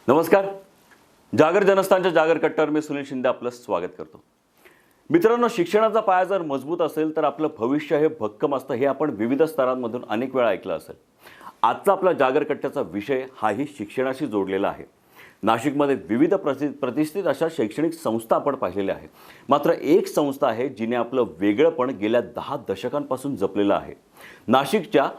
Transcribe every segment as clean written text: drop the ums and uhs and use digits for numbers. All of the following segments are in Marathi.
नमस्कार. जागर जनस्थानच्या जागर कट्ट्यावर मी सुनील शिंदे आपलं स्वागत करतो. मित्रांनो, शिक्षणाचा पाया जर मजबूत असेल तर आपलं भविष्य हे भक्कम असतं हे आपण विविध स्तरांमधून अनेक वेळा ऐकलं असेल. आजचा आपला जागर कट्ट्याचा विषय हाही शिक्षणाशी जोडलेला आहे. नाशिकमध्ये विविध प्रतिष्ठित अशा शैक्षणिक संस्था आपण पाहिलेल्या आहेत. मात्र एक संस्था आहे जिने आपलं वेगळेपण गेल्या 10 दशकांपासून जपलेलं आहे. नाशिकच्या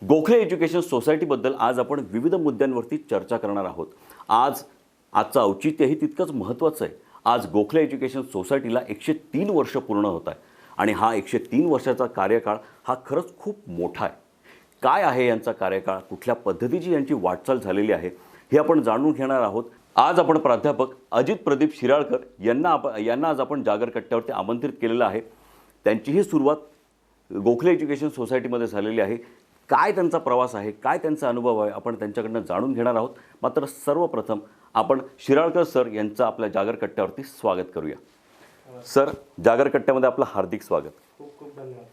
गोखले एज्युकेशन सोसायटीबद्दल आज आपण विविध मुद्द्यांवरती चर्चा करणार आहोत. आजचं औचित्यही तितकंच महत्त्वाचं आहे. आज गोखले एज्युकेशन सोसायटीला 103 वर्ष पूर्ण होत आहे आणि हा 103 वर्षाचा कार्यकाळ हा खरंच खूप मोठा आहे. काय आहे यांचा कार्यकाळ, कुठल्या पद्धतीची यांची वाटचाल झालेली आहे हे आपण जाणून घेणार आहोत. आज आपण प्राध्यापक अजित प्रदीप शिराळकर यांना आज आपण जागर कट्ट्यावरती आमंत्रित केलेलं आहे. त्यांचीही सुरुवात गोखले एज्युकेशन सोसायटीमध्ये झालेली आहे. काय त्यांचा प्रवास आहे, काय त्यांचा अनुभव आहे, आपण त्यांच्याकडनं जाणून घेणार आहोत. मात्र सर्वप्रथम आपण शिराळकर सर यांचं आपल्या जागर कट्ट्यावरती स्वागत करूया. सर, जागर कट्ट्यामध्ये आपलं हार्दिक स्वागत. खूप खूप धन्यवाद.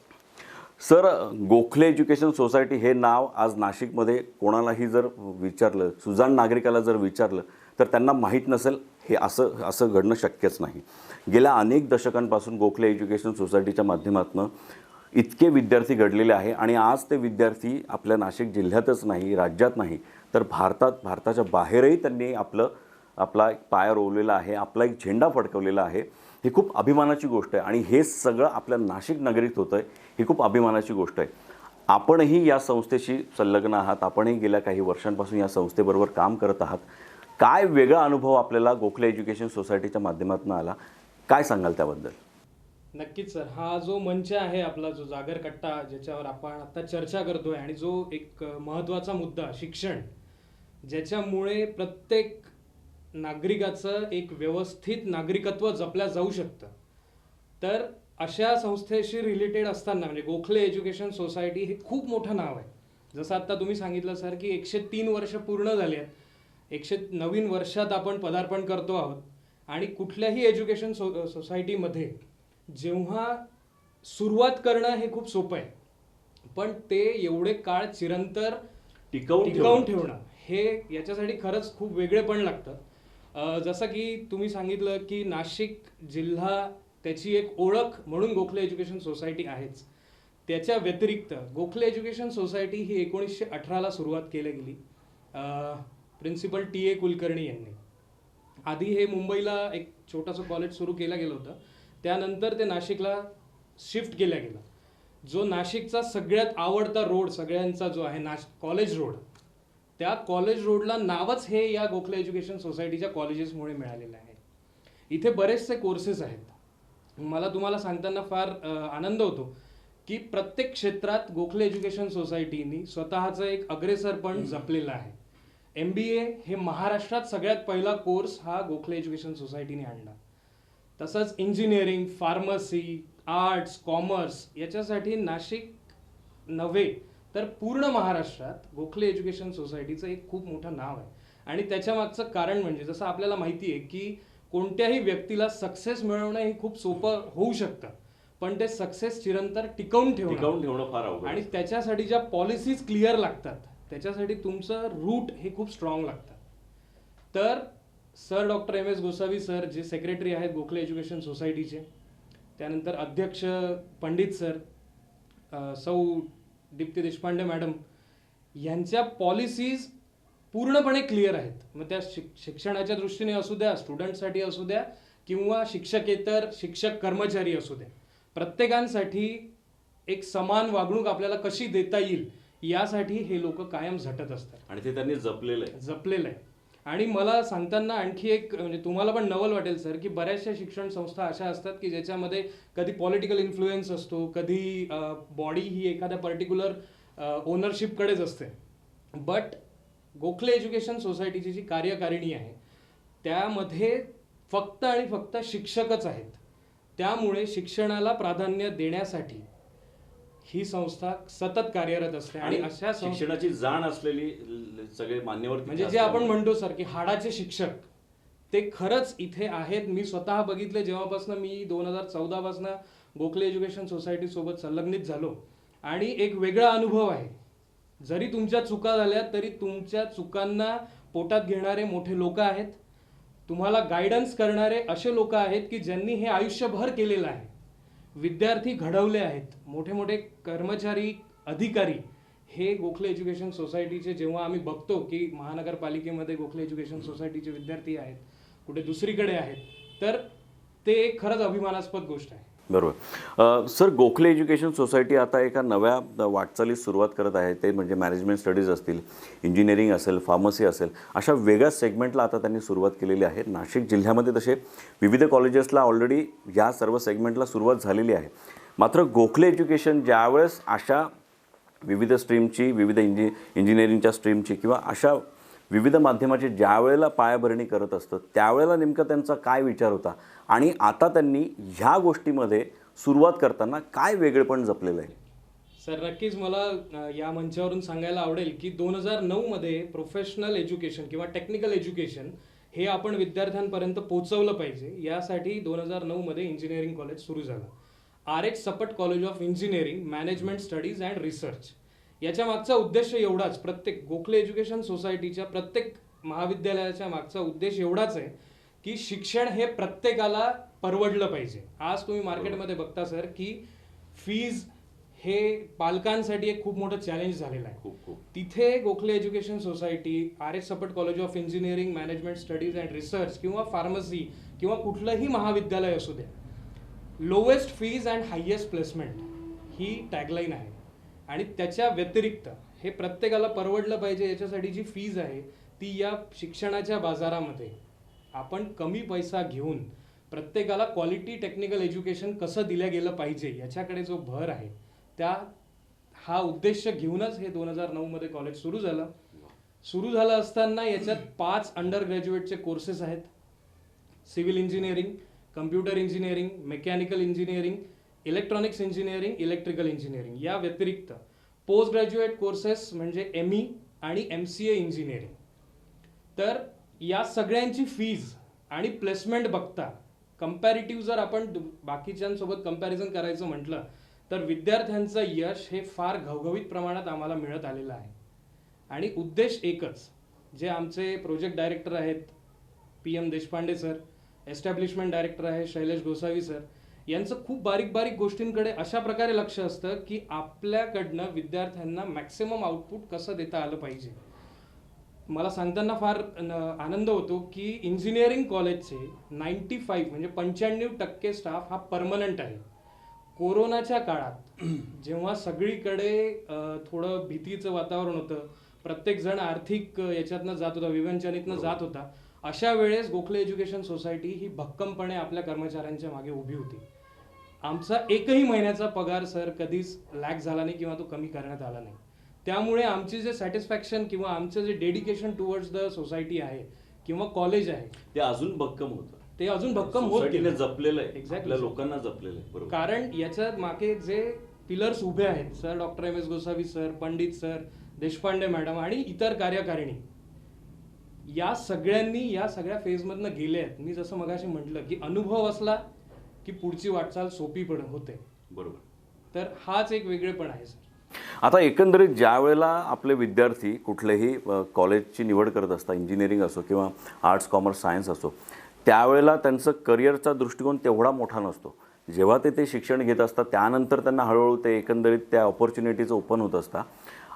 सर, गोखले एज्युकेशन सोसायटी हे नाव आज नाशिकमध्ये कोणालाही जर विचारलं, सुजाण नागरिकाला जर विचारलं तर त्यांना माहीत नसेल हे असं घडणं शक्यच नाही. गेल्या अनेक दशकांपासून गोखले एज्युकेशन सोसायटीच्या माध्यमातून इतके विद्यार्थी घडलेले आहे आणि आज ते विद्यार्थी आपल्या नाशिक जिल्ह्यातच नाही, राज्यात नाही तर भारताच्या बाहेरही त्यांनी आपला एक पाया रोवलेला आहे, आपला एक झेंडा फडकवलेला आहे. ही खूप अभिमानाची गोष्ट आहे आणि हे सगळं आपल्या नाशिक नगरीत होतं आहे. ही खूप अभिमानाची गोष्ट आहे. आपणही या संस्थेशी संलग्न आहात, आपणही गेल्या काही वर्षांपासून या संस्थेबरोबर काम करत आहात. काय वेगळा अनुभव आपल्याला गोखले एज्युकेशन सोसायटीच्या माध्यमातून आला, काय सांगाल त्याबद्दल? नक्कीच सर, हा जो मंच आहे आपला, जो जागर कट्टा ज्याच्यावर आपण आता चर्चा करतोय आणि जो एक महत्त्वाचा मुद्दा शिक्षण, ज्याच्यामुळे प्रत्येक नागरिकाचं एक व्यवस्थित नागरिकत्व जपल्या जाऊ शकतं, तर अशा संस्थेशी रिलेटेड असताना म्हणजे गोखले एज्युकेशन सोसायटी हे खूप मोठं नाव आहे. जसं आता तुम्ही सांगितलं सर की 103 वर्ष पूर्ण झाली आहेत. 109 वर्षात आपण पदार्पण करतो आहोत आणि कुठल्याही एज्युकेशन सोसायटीमध्ये जेव्हा सुरुवात करणं हे खूप सोपं आहे, पण ते एवढे काळ चिरंतर टिकवून ठेवणं हे याच्यासाठी खरंच खूप वेगळेपण लागतं. जसं की तुम्ही सांगितलं की नाशिक जिल्हा त्याची एक ओळख म्हणून गोखले एज्युकेशन सोसायटी आहेच. त्याच्या व्यतिरिक्त गोखले एज्युकेशन सोसायटी ही 1918ला सुरुवात केली गेली प्रिन्सिपल टी.ए. कुलकर्णी यांनी. आधी हे मुंबईला एक छोटंसं कॉलेज सुरू केलं गेलं होतं, त्यानंतर ते नाशिकला शिफ्ट केला गेला. जो नाशिकचा सगळ्यात आवडता रोड सगळ्यांचा जो आहे कॉलेज रोड, त्या कॉलेज रोडला नावच हे या गोखले एज्युकेशन सोसायटीच्या कॉलेजेसमुळे मिळालेलं आहे. इथे बरेचसे कोर्सेस आहेत. मला तुम्हाला सांगताना फार आनंद होतो की प्रत्येक क्षेत्रात गोखले एज्युकेशन सोसायटीनी स्वतःचं एक अग्रेसरपण जपलेलं आहे. MBA हे महाराष्ट्रात सगळ्यात पहिला कोर्स हा गोखले एज्युकेशन सोसायटीने आणला. तसंच इंजिनिअरिंग, फार्मसी, आर्ट्स, कॉमर्स याच्यासाठी नाशिक नव्हे तर पूर्ण महाराष्ट्रात गोखले एज्युकेशन सोसायटीचं एक खूप मोठं नाव आहे. आणि त्याच्या मागचं कारण म्हणजे जसं आपल्याला माहिती आहे की कोणत्याही व्यक्तीला सक्सेस मिळवणं हे खूप सोपं होऊ शकतं, पण ते सक्सेस चिरंतर टिकवून ठेवणं फार अवघड आणि त्याच्यासाठी ज्या पॉलिसीज क्लिअर लागतात, त्याच्यासाठी तुमचं रूट हे खूप स्ट्रॉंग लागतं. तर sir doctor M.S. Gosavi sir जे सेक्रेटरी आहेत गोखले एज्युकेशन सोसायटीचे, त्यानंतर अध्यक्ष पंडित सर, सौ दीप्ती देशपांडे मॅडम, यांच्या पॉलिसीज पूर्णपणे क्लिअर आहेत. मग त्या शिक्षणाच्या दृष्टीने असू द्या, स्टुडंटसाठी असू द्या किंवा शिक्षकेतर शिक्षक कर्मचारी असू द्या, प्रत्येकांसाठी एक समान वागणूक आपल्याला कशी देता येईल यासाठी हे लोक कायम झटत असतात आणि ते त्यांनी जपलेलं आहे. आणि मला सांगताना आणखी एक म्हणजे तुम्हाला पण नवल वाटेल सर की बऱ्याचशा शिक्षण संस्था अशा असतात की ज्याच्यामध्ये कधी पॉलिटिकल इन्फ्लुएन्स असतो, कधी बॉडी ही एखाद्या पर्टिक्युलर ओनरशिपकडेच असते. बट गोखले एज्युकेशन सोसायटीची जी कार्यकारिणी आहे त्यामध्ये फक्त आणि फक्त शिक्षकच आहेत. त्यामुळे शिक्षणाला प्राधान्य देण्यासाठी ही संस्था सतत कार्यरत असते आणि अशा शिक्षणाची जाण असलेली सगळे मान्यवर म्हणजे जे आपण म्हणतो सर की हाडाचे शिक्षक ते खरंच इथे आहेत. मी स्वतः बघितले जेव्हापासून मी 2014 पासून गोखले एज्युकेशन सोसायटी सोबत संलग्नित झालो आणि एक वेगळा अनुभव आहे. जरी तुमच्या चुका झाल्या तरी तुमच्या चुकांना पोटात घेणारे मोठे लोक आहेत, तुम्हाला गायडन्स करणारे असे लोक आहेत की ज्यांनी हे आयुष्यभर केलेलं आहे. विद्यार्थी घडवले आहेत, मोठे मोठे कर्मचारी, अधिकारी हे गोखले एज्युकेशन सोसायटीचे जेव्हा आम्ही बघतो की महानगरपालिकेमध्ये गोखले एज्युकेशन सोसायटीचे विद्यार्थी आहेत, कुठे दुसरीकडे आहेत, तर ते एक खरंच अभिमानास्पद गोष्ट आहे. बरोबर. सर, गोखले एज्युकेशन सोसायटी आता एका नव्या वाटचालीस सुरुवात करत आहे. ते म्हणजे मॅनेजमेंट स्टडीज असतील, इंजिनिअरिंग असेल, फार्मसी असेल, अशा वेगळ्या सेगमेंटला आता त्यांनी सुरुवात केलेली आहे. नाशिक जिल्ह्यामध्ये तसे विविध कॉलेजेसला ऑलरेडी या सर्व सेगमेंटला सुरुवात झालेली आहे. मात्र गोखले एज्युकेशन ज्यावेळेस अशा विविध स्ट्रीमची, विविध इंजिनिअरिंगच्या स्ट्रीमची किंवा अशा विविध माध्यमाची ज्या वेळेला पायाभरणी करत असतं, त्यावेळेला नेमका त्यांचा काय विचार होता आणि आता त्यांनी ह्या गोष्टीमध्ये सुरुवात करताना काय वेगळेपण जपलेलं आहे? सर, नक्कीच मला या मंचावरून सांगायला आवडेल की 2009 मध्ये प्रोफेशनल एज्युकेशन किंवा टेक्निकल एज्युकेशन हे आपण विद्यार्थ्यांपर्यंत पोहोचवलं पाहिजे, यासाठी 2009 मध्ये इंजिनिअरिंग कॉलेज सुरू झालं. RH Sapat college of engineering, management studies and research. याच्या मागचा उद्देश एवढाच, प्रत्येक गोखले एज्युकेशन सोसायटीच्या प्रत्येक महाविद्यालयाच्या मागचा उद्देश एवढाच आहे की शिक्षण हे प्रत्येकाला परवडलं पाहिजे. आज तुम्ही मार्केटमध्ये बघता सर की फीज हे पालकांसाठी एक खूप मोठं चॅलेंज झालेलं आहे. तिथे Gokhale education society, RH Sapat college of engineering, management studies and research किंवा फार्मसी किंवा कुठलंही महाविद्यालय असू द्या, lowest fees and highest placement ही टॅगलाईन आहे. आणि त्याच्या व्यतिरिक्त हे प्रत्येकाला परवडलं पाहिजे याच्यासाठी जी फीज आहे ती या शिक्षणाच्या बाजारामध्ये आपण कमी पैसा घेऊन प्रत्येकाला क्वालिटी टेक्निकल एज्युकेशन कसं दिलं गेलं पाहिजे याच्याकडे जो भर आहे, हा उद्देश घेऊनच हे 2009 मध्ये कॉलेज सुरू झालं. सुरू झालं असताना याच्यात 5 अंडर ग्रॅज्युएटचे कोर्सेस आहेत. Civil engineering, computer engineering, mechanical engineering, electronics engineering, electrical engineering. या व्यतिरिक्त पोस्ट ग्रॅज्युएट कोर्सेस म्हणजे ME आणि MCA इंजिनिअरिंग. तर या सगळ्यांची फीज आणि प्लेसमेंट बघता कंपॅरेटिव्ह जर आपण बाकीच्यांसोबत कंपॅरिझन करायचं म्हटलं तर विद्यार्थ्यांचं यश हे फार घवघवीत प्रमाणात आम्हाला मिळत आलेलं आहे. आणि उद्देश एकच, जे आमचे प्रोजेक्ट डायरेक्टर आहेत PM Deshpande sir, establishment director आहे शैलेश गोसावी सर, यांचं खूप बारीक बारीक गोष्टींकडे अशा प्रकारे लक्ष असतं की आपल्याकडनं विद्यार्थ्यांना मॅक्सिमम आउटपुट कसं देता आलं पाहिजे. मला सांगताना फार आनंद होतो की इंजिनिअरिंग कॉलेजचे 95 म्हणजे 95% स्टाफ हा परमनंट आहे. कोरोनाच्या काळात जेव्हा सगळीकडे थोडं भीतीचं वातावरण होतं, प्रत्येक जण आर्थिक याच्यातनं जात होता, विवंचनेतनं जात होता, अशा वेळेस गोखले एज्युकेशन सोसायटी ही भक्कमपणे आपल्या कर्मचाऱ्यांच्या मागे उभी होती. आमचा एकही महिन्याचा पगार सर कधीच लॅक झाला नाही किंवा तो कमी करण्यात आला नाही. त्यामुळे आमचे जे सॅटिस्फॅक्शन किंवा आमचं जे डेडिकेशन टुवर्ड्स द सोसायटी आहे किंवा कॉलेज आहे ते अजून भक्कम होतं. ते अजून भक्कम होत सोसायटीने जपलेलं आहे, Exactly. आपल्या लोकांना जपलेलं आहे. बरोबर. कारण याच्या मागे जे पिलर्स उभे आहेत sir, doctor MS Gosavi sir, Pandit sir, Deshpande madam आणि इतर कार्यकारिणी, या सगळ्यांनी या सगळ्या फेजमधनं गेले आहेत. मी जसं मगाशी म्हटलं की अनुभव असला की पुढची वाटचाल सोपी पण होते. बरोबर. तर हाच एक वेगळेपण आहे सर. आता एकंदरीत ज्या वेळेला आपले विद्यार्थी कुठल्याही कॉलेजची निवड करत असतात, इंजिनिअरिंग असो किंवा आर्ट्स, कॉमर्स, सायन्स असो, त्यावेळेला त्यांचं करिअरचा दृष्टिकोन तेवढा मोठा नसतो. जेव्हा ते शिक्षण घेत असतात त्यानंतर त्यांना हळूहळू ते एकंदरीत त्या ऑपॉर्च्युनिटीचं ओपन होत असतात.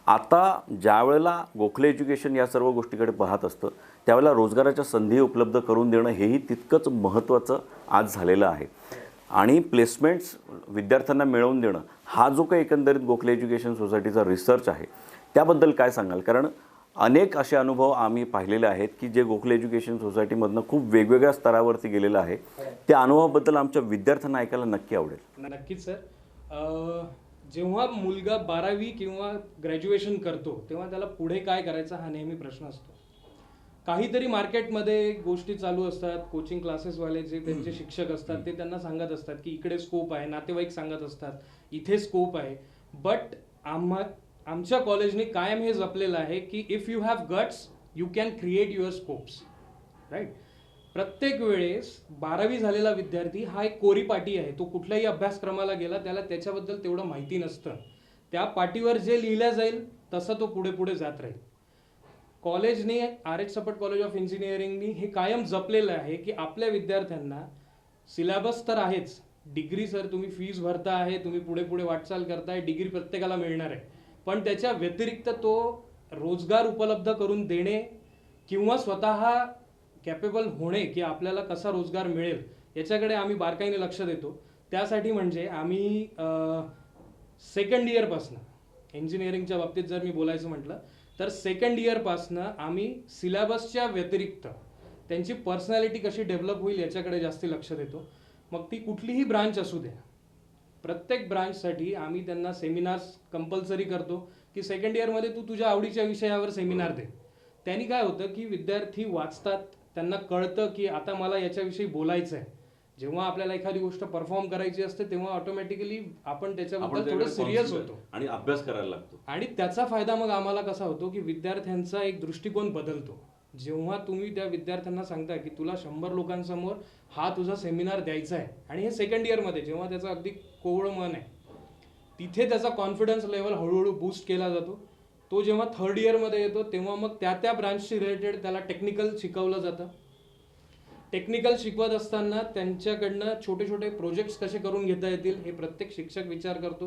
आता ज्या वेळेला गोखले एज्युकेशन या सर्व गोष्टीकडे पाहत असतं त्यावेळेला रोजगाराच्या संधी उपलब्ध करून देणं हेही तितकंच महत्त्वाचं आज झालेलं आहे. आणि प्लेसमेंट्स विद्यार्थ्यांना मिळवून देणं हा जो काही एकंदरीत गोखले एज्युकेशन सोसायटीचा रिसर्च आहे त्याबद्दल काय सांगाल? कारण अनेक असे अनुभव आम्ही पाहिलेले आहेत की जे गोखले एज्युकेशन सोसायटीमधनं खूप वेगवेगळ्या स्तरावरती गेलेलं आहे. त्या अनुभवाबद्दल आमच्या विद्यार्थ्यांना ऐकायला नक्की आवडेल. नक्कीच सर. जेव्हा मुलगा 12वी किंवा ग्रॅज्युएशन करतो तेव्हा त्याला पुढे काय करायचं हा नेहमी प्रश्न असतो. काहीतरी मार्केटमध्ये गोष्टी चालू असतात, कोचिंग क्लासेसवाले जे त्यांचे शिक्षक असतात ते त्यांना सांगत असतात की इकडे स्कोप आहे, नातेवाईक सांगत असतात इथे स्कोप आहे. बट आमच्या कॉलेजने कायम हे जपलेलं आहे की if you have guts you can create your scopes, right. प्रत्येक वेळेस 12वी झालेला विद्यार्थी हा एक कोरी पाटी आहे. तो कुठल्याही अभ्यासक्रमाला गेला त्याला त्याच्याबद्दल तेवढं माहिती नसतं. त्या पाटीवर जे लिहिलं जाईल तसं तो पुढे पुढे जात राहील. कॉलेजने RH सपट कॉलेज ऑफ इंजिनिअरिंगनी हे कायम जपलेलं आहे की आपल्या विद्यार्थ्यांना सिलेबस तर आहेच, डिग्री सर तुम्ही फीस भरता आहे, तुम्ही पुढे पुढे वाटचाल करताय, डिग्री प्रत्येकाला मिळणार आहे, पण त्याच्या व्यतिरिक्त तो रोजगार उपलब्ध करून देणे किंवा स्वतः कॅपेबल होणे की आपल्याला कसा रोजगार मिळेल याच्याकडे आम्ही बारकाईने लक्ष देतो. त्यासाठी म्हणजे आम्ही सेकंड इयरपासनं इंजिनिअरिंगच्या बाबतीत जर मी बोलायचं म्हटलं तर सेकंड इयरपासनं आम्ही सिलेबसच्या व्यतिरिक्त त्यांची पर्सनॅलिटी कशी डेव्हलप होईल याच्याकडे जास्ती लक्ष देतो. मग ती कुठलीही ब्रांच असू द्या, प्रत्येक ब्रांचसाठी आम्ही त्यांना सेमिनार्स कंपल्सरी करतो की सेकंड इयरमध्ये तू तुझ्या आवडीच्या विषयावर सेमिनार दे. त्यांनी काय होतं की विद्यार्थी वाचतात, त्यांना कळतं की आता मला याच्याविषयी बोलायचं आहे. जेव्हा आपल्याला एखादी गोष्ट परफॉर्म करायची असते तेव्हा ऑटोमॅटिकली आपण त्याच्याबद्दल थोडं सिरियस होतो आणि अभ्यास करायला लागतो. आणि त्याचा फायदा मग आम्हाला कसा होतो की विद्यार्थ्यांचा एक दृष्टिकोन बदलतो. जेव्हा तुम्ही त्या विद्यार्थ्यांना सांगता की तुला 100 लोकांसमोर हा तुझा सेमिनार द्यायचा आहे आणि हे सेकंड इयरमध्ये जेव्हा त्याचं अगदी कोवळं मन आहे, तिथे त्याचा कॉन्फिडन्स लेवल हळूहळू बूस्ट केला जातो. तो जेव्हा थर्ड इयरमध्ये येतो तेव्हा मग त्या ब्रांचशी रिलेटेड त्याला टेक्निकल शिकवलं जातं. टेक्निकल शिकवत असताना त्यांच्याकडनं छोटे छोटे प्रोजेक्ट्स कसे करून घेता येतील हे प्रत्येक शिक्षक विचार करतो.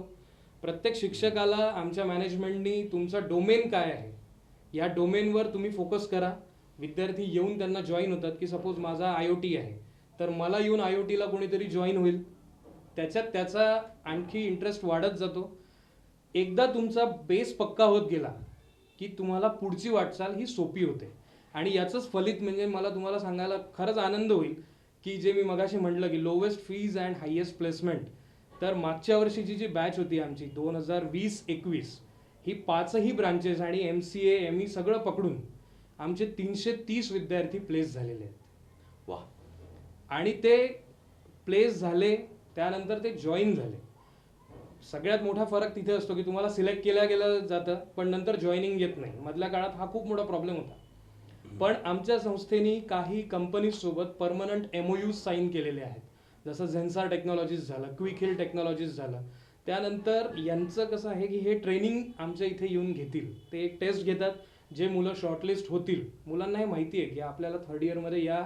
प्रत्येक शिक्षकाला आमच्या मॅनेजमेंटनी तुमचा डोमेन काय आहे या डोमेनवर तुम्ही फोकस करा. विद्यार्थी येऊन त्यांना जॉईन होतात की सपोज माझा IoT आहे तर मला येऊन IoTला कोणीतरी जॉईन होईल, त्याच्यात त्याचा आणखी इंटरेस्ट वाढत जातो. एकदा तुमचा बेस पक्का होत गेला की तुम्हाला पुढची वाटचाल ही सोपी होते. आणि याचंच फलित म्हणजे मला तुम्हाला सांगायला खरंच आनंद होईल की जे मी मगाशी म्हटलं की lowest fees and highest placement, तर मागच्या वर्षीची जी बॅच होती आमची 2020-21 ही 5ही ब्रांचेस आणि MCA ME सगळं पकडून आमचे 330 विद्यार्थी प्लेस झालेले आहेत. वा. आणि ते प्लेस झाले त्यानंतर ते जॉईन झाले. सगळ्यात मोठा फरक तिथे असतो की तुम्हाला सिलेक्ट केल्या गेलं जातं पण नंतर जॉईनिंग येत नाही. मधल्या काळात हा खूप मोठा प्रॉब्लेम होता. पण आमच्या संस्थेने काही कंपनीज सोबत परमनंट MOUs साईन केलेले आहेत. जसं झेन्सार टेक्नॉलॉजीज झालं, क्विक हिल टेक्नॉलॉजीज झालं. त्यानंतर यांचं कसं आहे की हे ट्रेनिंग आमच्या इथे येऊन घेतील, ते एक टेस्ट घेतात. जे मुलं शॉर्टलिस्ट होतील, मुलांना हे माहिती आहे की आपल्याला थर्ड इयरमध्ये या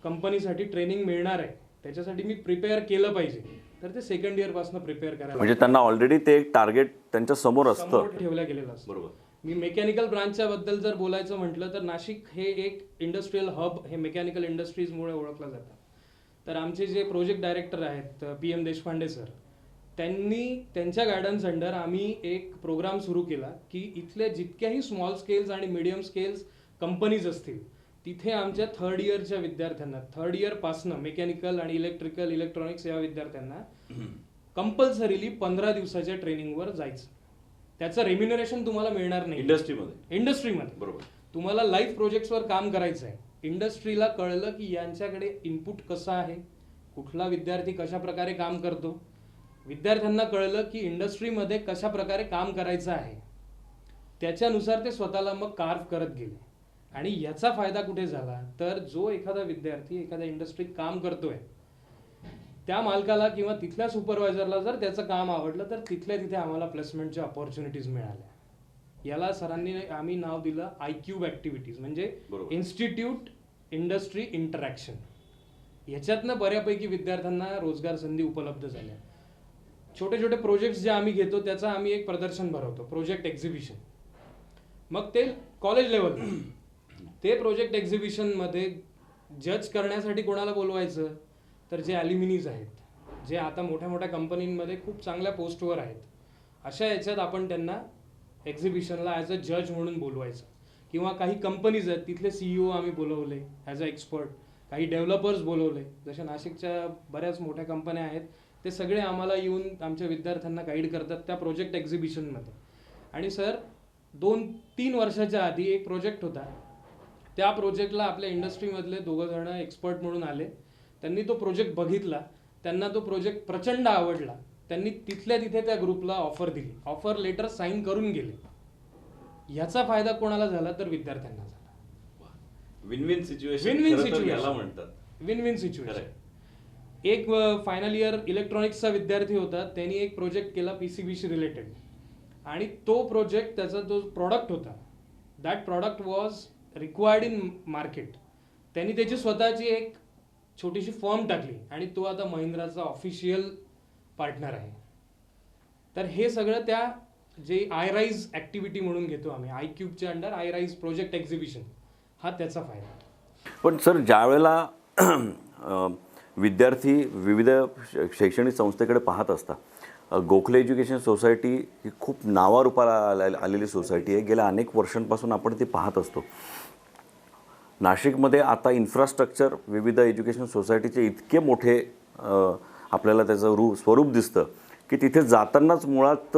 कंपनीसाठी ट्रेनिंग मिळणार आहे, त्याच्यासाठी मी प्रिपेअर केलं पाहिजे, तर ते सेकंड इयरपासून प्रिपेअर करायला म्हणजे त्यांना ऑलरेडी ते एक टार्गेट त्यांच्या समोर असतं, समोर ठेवलं गेलेलं असतं. बरोबर. मी मेकॅनिकल ब्रांचच्या बद्दल जर बोलायचं म्हटलं तर नाशिक हे एक इंडस्ट्रीयल हब हे मेकॅनिकल इंडस्ट्रीजमुळे ओळखलं जातं. तर आमचे जे प्रोजेक्ट डायरेक्टर आहेत PM देशपांडे सर, त्यांनी त्यांच्या गायडन्स अंडर आम्ही एक प्रोग्राम सुरू केला की इथल्या जितक्याही स्मॉल स्केल्स आणि मीडियम स्केल्स कंपनीज असतील तिथे आमच्या थर्ड इयरच्या विद्यार्थ्यांना, थर्ड इयरपासनं मेकॅनिकल आणि इलेक्ट्रिकल इलेक्ट्रॉनिक्स या विद्यार्थ्यांना कंपल्सरीली 15 दिवसाच्या ट्रेनिंगवर जायचं. त्याचं रेम्युनरेशन तुम्हाला मिळणार नाही इंडस्ट्रीमध्ये. बरोबर. तुम्हाला लाईव्ह प्रोजेक्ट्सवर काम करायचं आहे. इंडस्ट्रीला कळलं की यांच्याकडे इनपुट कसं आहे, कुठला विद्यार्थी कशा प्रकारे काम करतो, विद्यार्थ्यांना कळलं की इंडस्ट्रीमध्ये कशा प्रकारे काम करायचं आहे, त्याच्यानुसार ते स्वतःला मग कार्व करत गेले. आणि याचा फायदा कुठे झाला तर जो एखादा विद्यार्थी एखाद्या इंडस्ट्रीत काम करतोय त्या मालकाला किंवा तिथल्या सुपरवायझरला जर त्याचं काम आवडलं तर तिथल्या तिथे आम्हाला प्लेसमेंटच्या अपॉर्च्युनिटीज मिळाल्या. याला सरांनी आम्ही नाव दिलं ICUBE ॲक्टिव्हिटीज, म्हणजे इन्स्टिट्यूट इंडस्ट्री इंटरॅक्शन. याच्यातनं बऱ्यापैकी विद्यार्थ्यांना रोजगार संधी उपलब्ध झाल्या. छोटे छोटे प्रोजेक्ट्स जे आम्ही घेतो त्याचं आम्ही एक प्रदर्शन भरवतो, प्रोजेक्ट एक्झिबिशन. मग ते कॉलेज लेवल, ते प्रोजेक्ट एक्झिबिशनमध्ये जज करण्यासाठी कोणाला बोलवायचं तर जे ॲल्युमिनीज आहेत, जे आता मोठ्या मोठ्या कंपनींमध्ये खूप चांगल्या पोस्टवर आहेत, अशा याच्यात आपण त्यांना एक्झिबिशनला ॲज अ जज म्हणून बोलवायचं. किंवा काही कंपनीज आहेत तिथले CEO आम्ही बोलवले ॲज अ एक्सपर्ट, काही डेव्हलपर्स बोलवले, जशा नाशिकच्या बऱ्याच मोठ्या कंपन्या आहेत, ते सगळे आम्हाला येऊन आमच्या विद्यार्थ्यांना गाईड करतात त्या प्रोजेक्ट एक्झिबिशनमध्ये. आणि सर 2-3 वर्षाच्या आधी एक प्रोजेक्ट होता, त्या प्रोजेक्टला आपल्या इंडस्ट्रीमधले 2 जण एक्सपर्ट म्हणून आले. त्यांनी तो प्रोजेक्ट बघितला, त्यांना तो प्रोजेक्ट प्रचंड आवडला. त्यांनी तिथल्या तिथे त्या ग्रुपला ऑफर दिली, ऑफर लेटर साईन करून गेले. याचा फायदा कोणाला झाला तर विद्यार्थ्यांना झाला. Win win situation. Win win situation. एक फायनल इयर इलेक्ट्रॉनिक्सचा विद्यार्थी होता, त्यांनी एक प्रोजेक्ट केला PCBशी रिलेटेड, आणि तो प्रोजेक्ट त्याचा जो प्रॉडक्ट होता that product was required in market. त्यांनी त्याची स्वतःची एक छोटीशी फर्म टाकली आणि तो आता महिंद्राचा ऑफिशियल पार्टनर आहे. तर हे सगळं त्या जे आयराईज ॲक्टिव्हिटी म्हणून घेतो आम्ही, iCubeच्या अंडर आयराईज प्रोजेक्ट एक्झिबिशन, हा त्याचा फायदा. पण सर, ज्या वेळेला विद्यार्थी विविध शैक्षणिक संस्थेकडे पाहत असतात, गोखले एज्युकेशन सोसायटी ही खूप नावारूपाला आलेली सोसायटी आहे. गेल्या अनेक वर्षांपासून आपण ती पाहत असतो. नाशिकमध्ये आता इन्फ्रास्ट्रक्चर विविध एज्युकेशन सोसायटीचे इतके मोठे आपल्याला त्याचं स्वरूप दिसतं की तिथे जातानाच मुळात